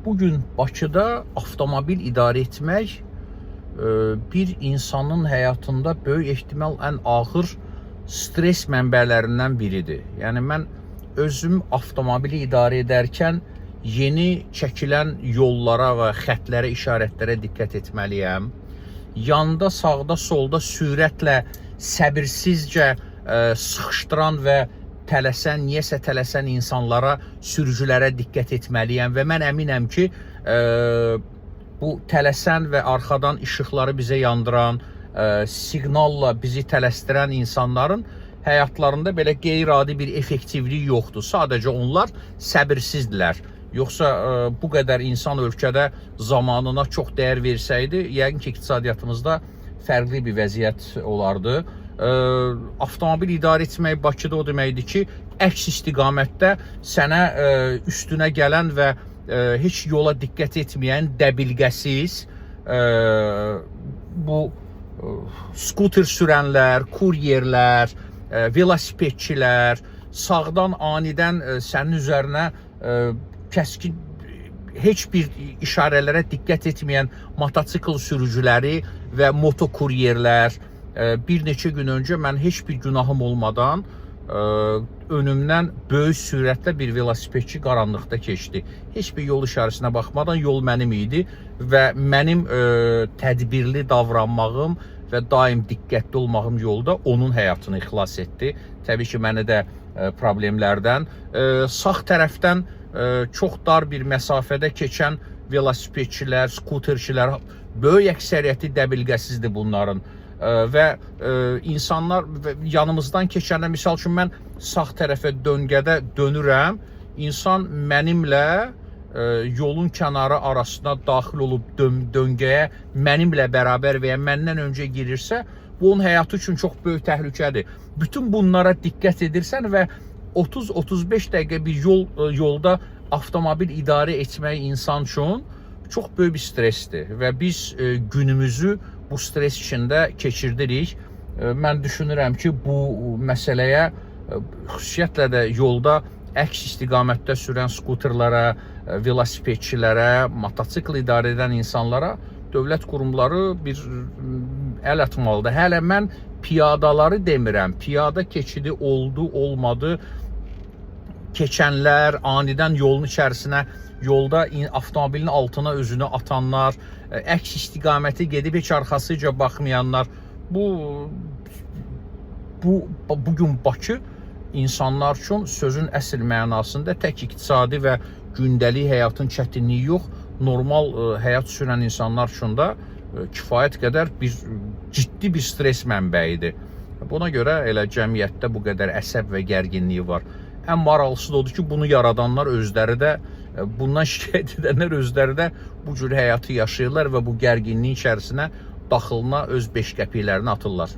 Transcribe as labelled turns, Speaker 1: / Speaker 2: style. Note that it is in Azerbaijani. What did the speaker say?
Speaker 1: Bugün Bakıda avtomobil idarə etmək bir insanın həyatında böyük ehtimal ən ağır stres mənbələrindən biridir. Yəni mən özüm avtomobili idarə edərkən yeni çəkilən yollara və xətlərə, işarətlərə diqqət etməliyəm. Yanda, sağda, solda sürətlə səbirsizcə sıxışdıran və niyəsə tələsən insanlara, sürücülərə diqqət etməliyəm və mən əminəm ki, bu tələsən və arxadan işıqları bizə yandıran, siqnalla bizi tələsdirən insanların həyatlarında belə qeyri-adi bir effektivlik yoxdur. Sadəcə onlar səbirsizdirlər. Yoxsa bu qədər insan ölkədə zamanına çox dəyər versəydi, yəqin ki, iqtisadiyyatımızda fərqli bir vəziyyət olardı. Avtomobil idarə etmək Bakıda o deməkdir ki, əks istiqamətdə sənə üstünə gələn və heç yola diqqət etməyən dəbilqəsiz bu skuter sürənlər, kuryerlər, velosipedçilər, sağdan anidən sənin üzərinə kəskin heç bir işarələrə diqqət etməyən motosikl sürücüləri və motokuryerlər. Bir neçə gün öncə mən heç bir günahım olmadan önümdən böyük sürətlə bir velosipedçi qaranlıqda keçdi. Heç bir yol işarəsinə baxmadan yol mənim idi və mənim tədbirli davranmağım və daim diqqətli olmağım yolda onun həyatını xilas etdi. Təbii ki, məni də problemlərdən. Sağ tərəfdən çox dar bir məsafədə keçən velosipedçilər, skuterçilər, böyük əksəriyyəti dəbilqəsizdir bunların. Və insanlar yanımızdan keçəndə, misal üçün mən sağ tərəfə döngədə dönürəm, insan mənimlə yolun kənarı arasına daxil olub döngəyə mənimlə bərabər və ya məndən öncə girirsə, bu onun həyatı üçün çox böyük təhlükədir. Bütün bunlara diqqət edirsən və 30-35 dəqiqə bir yolda avtomobil idarə etmək insan üçün çox böyük bir stresdir və biz günümüzü bu stres içində keçirdirik. Mən düşünürəm ki, bu məsələyə xüsusiyyətlə də yolda əks istiqamətdə sürən skuterlara, velosipedçilərə, motosikl idarə edən insanlara dövlət qurumları bir əl atmalıdır. Hələ mən piyadaları demirəm. Piyada keçidi oldu, olmadı. Keçənlər, anidən yolun içərisinə, yolda avtomobilin altına özünü atanlar, əks istiqaməti gedib heç arxasıca baxmayanlar. Bugün Bakı insanlar üçün sözün əsl mənasında tək iqtisadi və gündəlik həyatın çətinliyi yox, normal həyat sürən insanlar üçün də kifayət qədər ciddi bir stres mənbəyidir. Buna görə elə cəmiyyətdə bu qədər əsəb və gərginliyi var. Ən maraqlısı da odur ki, bunu yaradanlar özləri də, bundan şikayət edənlər özləri də bu cür həyatı yaşayırlar və bu gərginliyin içərisinə daxılına öz 5 qəpiklərini atırlar.